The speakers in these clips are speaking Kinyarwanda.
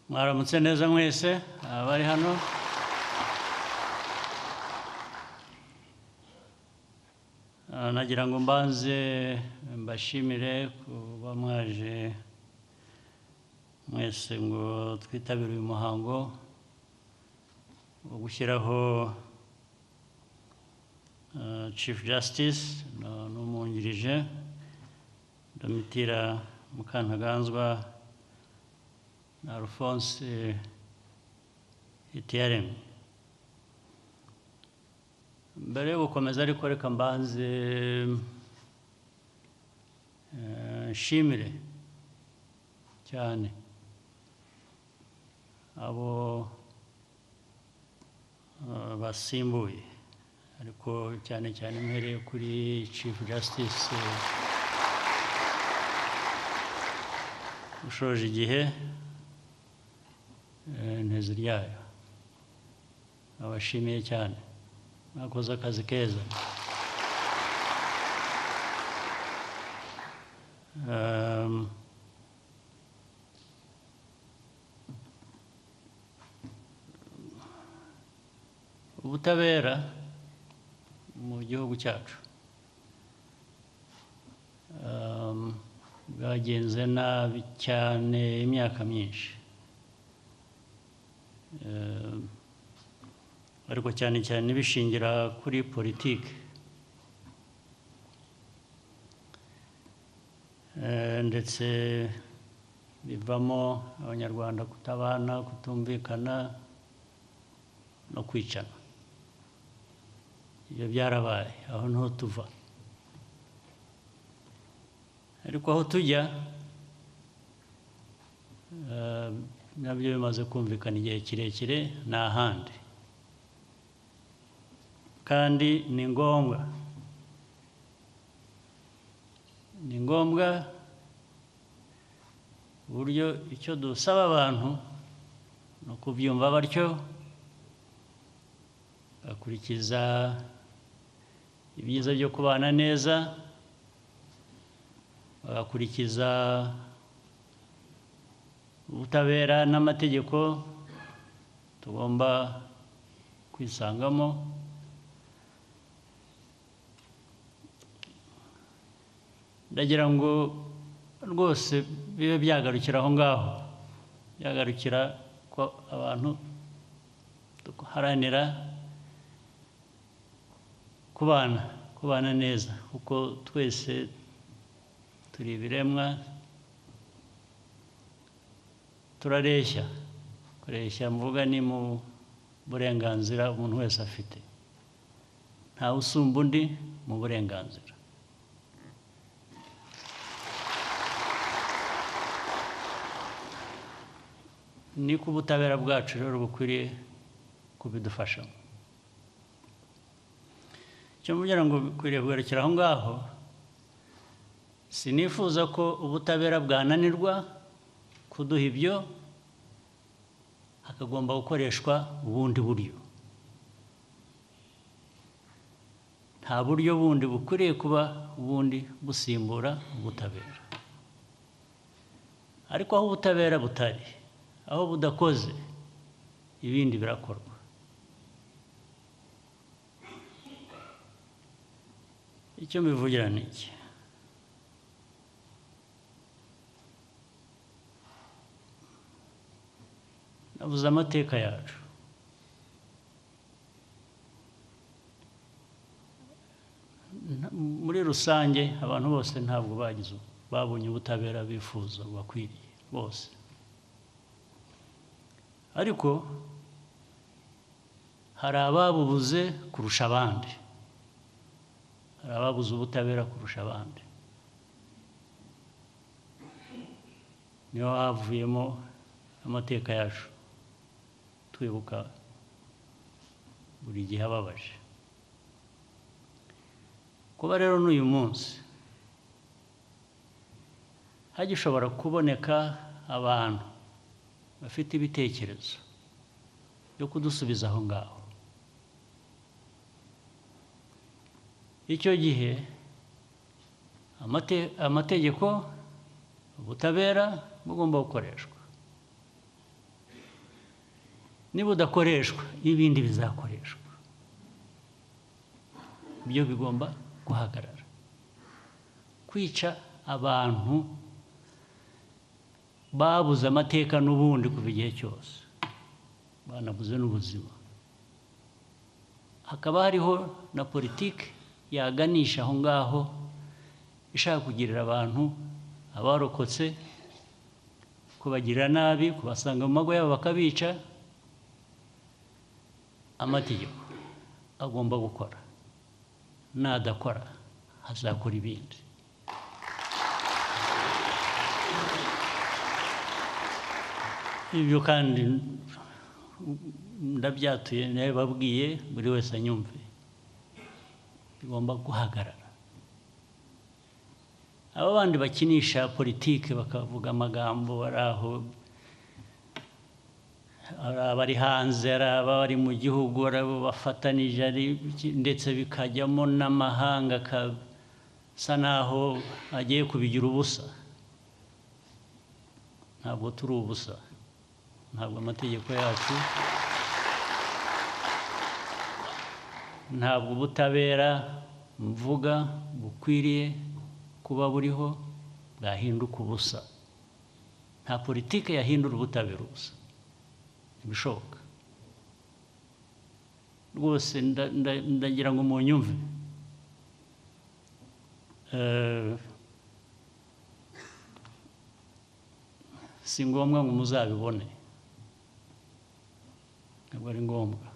Mwaramutse neza mwese abari hano. Nagira ngo mbanze mbashimire kuba mwaje mwese ngo twitabire uyu muhango wo gushyiraho Chief Justice n'umwungirije Domitira Mukantaganzwa na Alphonse Hitiyaremye. Mbere yo gukomeza ariko reka mbanze nshimire cyane abo basimbuye, ariko cyane cyane mpereye kuri Chief Justice ushoje igihe Nteziryayo. Abashimiye cyane, mwakoze akazi keza. Ubutabera mu gihugu cyacu bwagenze nabi cyane imyaka myinshi, ariko cyane cyane bishingira kuri politiki, ndetse bivamo abanyarwanda kutabana, kutumvikana no kwicana. Ibyo byarabaye, aho niho tuva. Ariko aho tujya nabyo bimaze kumvikana igihe kirekire, ni ahandi, kandi ni ngombwa uburyo icyo dusaba abantu ni ukubyumva batyo, bakurikiza ibyiza byo kubana neza, bagakurikiza ubutabera n'amategeko tugomba kwisangamo. Ndagira ngo rwose bibe byagarukira aho ngaho, byagarukira ko abantu duharanira kubana neza, kuko twese turi ibiremwa, turareshya. Kureshya mvuga ni mu burenganzira umuntu wese afite, ntawe usumba undi mu burenganzira. Niko ubutabera bwacu rero bukwiriye kubidufashamo. Icyo mvugira ngo bikwiriye kugarukira aho ngaho, sinifuza ko ubutabera bwananirwa kuduha ibyo, hakagomba gukoreshwa ubundi buryo. Nta buryo bundi bukwiriye kuba ubundi busimbura ubutabera. Ariko aho ubutabera butari, aho budakoze, ibindi birakorwa. Icyo mbivugira ni iki: navuze amateka yacu. Muri rusange abantu bose ntabwo babonye ubutabera bifuza bakwiriye bose, ariko hari ababubuze kurusha abandi, hari ababuze ubutabera kurusha abandi. Niho havuyemo amateka yacu twibuka buri gihe ababaje. Kuba rero n'uyu munsi hagishobora kuboneka abantu bafite ibitekerezo byo kudusubiza aho ngaho, icyo gihe amategeko, ubutabera bugomba gukoreshwa. niba udakoreshwa ibindi bizakoreshwa. Ibyo bigomba guhagarara. Kwica abantu babuze amateka n'ubundi kuva igihe cyose, banabuze n'ubuzima. Hakaba hariho na politiki yaganisha aho ngaho ishaka kugirira abantu abarokotse, kubagirira nabi, kubasanga mu mago yabo bakabica. Amategeko agomba gukora, nadakora hazakora ibindi. Ibyo kandi ndabyatuye nababwiye, buri wese anyumve, bigomba guhagarara. Aba bandi bakinisha politiki bakavuga amagambo ari aho, ari abari hanze, ari abari mu gihugu, ari abo bafatanije, ndetse bikajyamo n'amahanga akasa naho agiye kubigira ubusa. Ntabwo turi ubusa, ntabwo amategeko yacu, ntabwo ubutabera mvuga bukwiriye kuba buriho bwahinduka ubusa. Nta politiki yahindura ubutabera ubusa, ntibishoboka rwose. Ndagira ngo munyumve, si ngombwa ngo muzabibone, ntabwo ari ngombwa.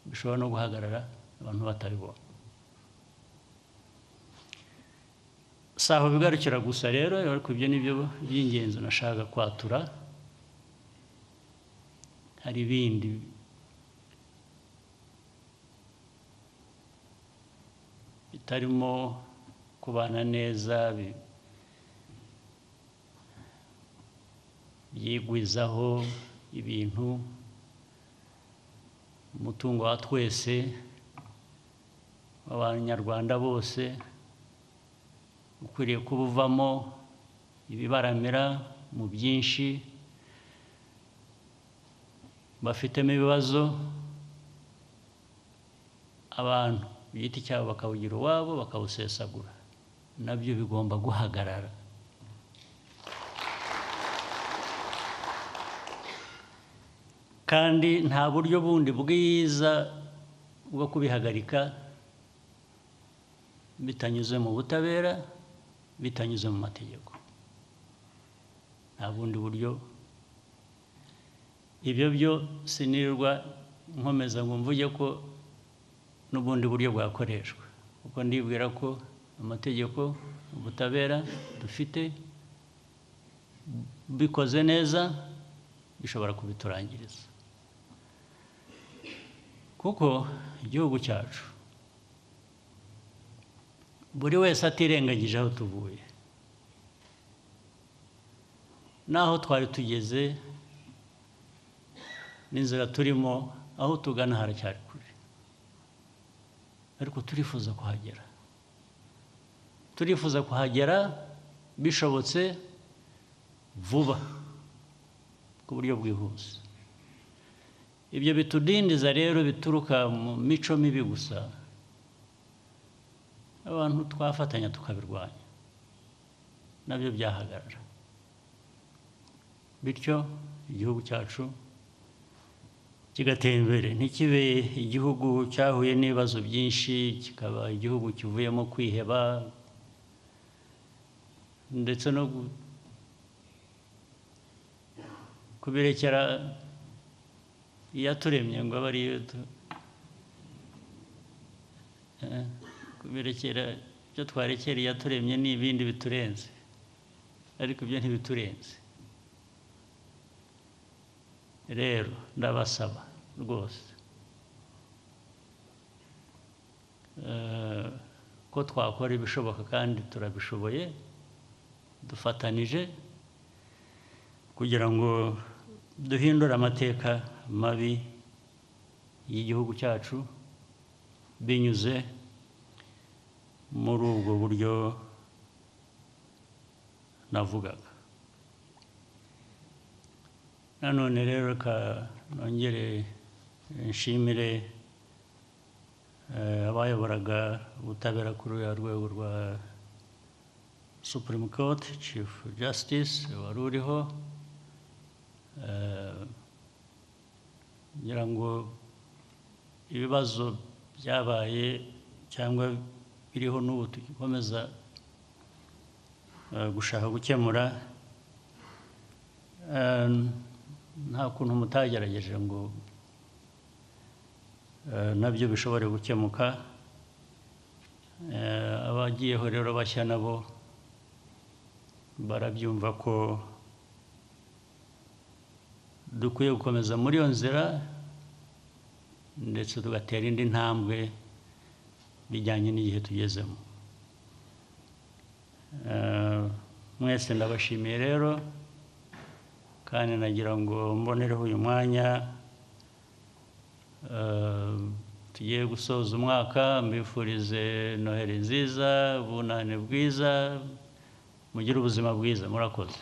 Bishobora no guhagarara abantu batabibona. Si aho bigarukira gusa rero, ariko ibyo ni byo by'ingenzi nashaka kwatura. Hari ibindi bitarimo kubana neza, byigwizaho ibintu, umutungo wa twese w'Abanyarwanda bose ukwiriye kubuvamo ibibaramira mu byinshi. Bafitemo ibibazo, abantu ku giti cyabo bakawugira uwabo, bakawusesagura. Nabyo bigomba guhagarara. Kandi nta buryo bundi bwiza bwo kubihagarika bitanyuze mu butabera, bitanyuze mu mategeko. Nta bundi buryo. Ibyo byo sinirirwa nkomeza ngo mvuge ko n'ubundi buryo bwakoreshwa, kuko ndibwira ko amategeko, ubutabera dufite bikoze neza bishobora kubiturangiriza. Kuko igihugu cyacu, buri wese atirengagije aho tuvuye n'aho twari tugeze n'inzira turimo, aho tugana haracyari kure, ariko turifuza kuhagera. Turifuza kuhagera bishobotse vuba, ku buryo bwihuse. Ibyo bitudindiza rero bituruka mu mico mibi gusa, abantu twafatanya tukabirwanya, nabyo byahagarara. Bityo igihugu cyacu kigatera imbere, ntikibe igihugu cyahuye n'ibibazo byinshi, kikaba igihugu kivuyemo kwiheba, ndetse no kubirekera iyaturemye ngo abe ariyo kubirekera ibyo twarekera iyaturemye n'ibindi biturenze, ariko ibyo ntibiturenze. Rero ndabasaba rwose ko twakora ibishoboka, kandi turabishoboye dufatanije, kugira ngo duhindure amateka mabi y'igihugu cyacu binyuze muri ubwo buryo navugaga. nanone rero nongere nshimire abayoboraga ubutabera kuri uriya rwego rwa Supreme Court, Chief Justice wari uriho, ngira ngo ibibazo byabaye cyangwa biriho n'ubu tugikomeza gushaka gukemura, nta kuntu mutagerageje ngo nabyo bishobore gukemuka. Abagiyeho rero bashya nabo barabyumva ko dukwiye gukomeza muri iyo nzira ndetse tugatera indi ntambwe bijyanye n'igihe tugezemo. Mwese ndabashimiye rero, kandi nagira ngo mbonereho uyu mwanya tugiye gusoza umwaka, mbifurize Noheli nziza, ubunane bwiza, mugire ubuzima bwiza. Murakoze.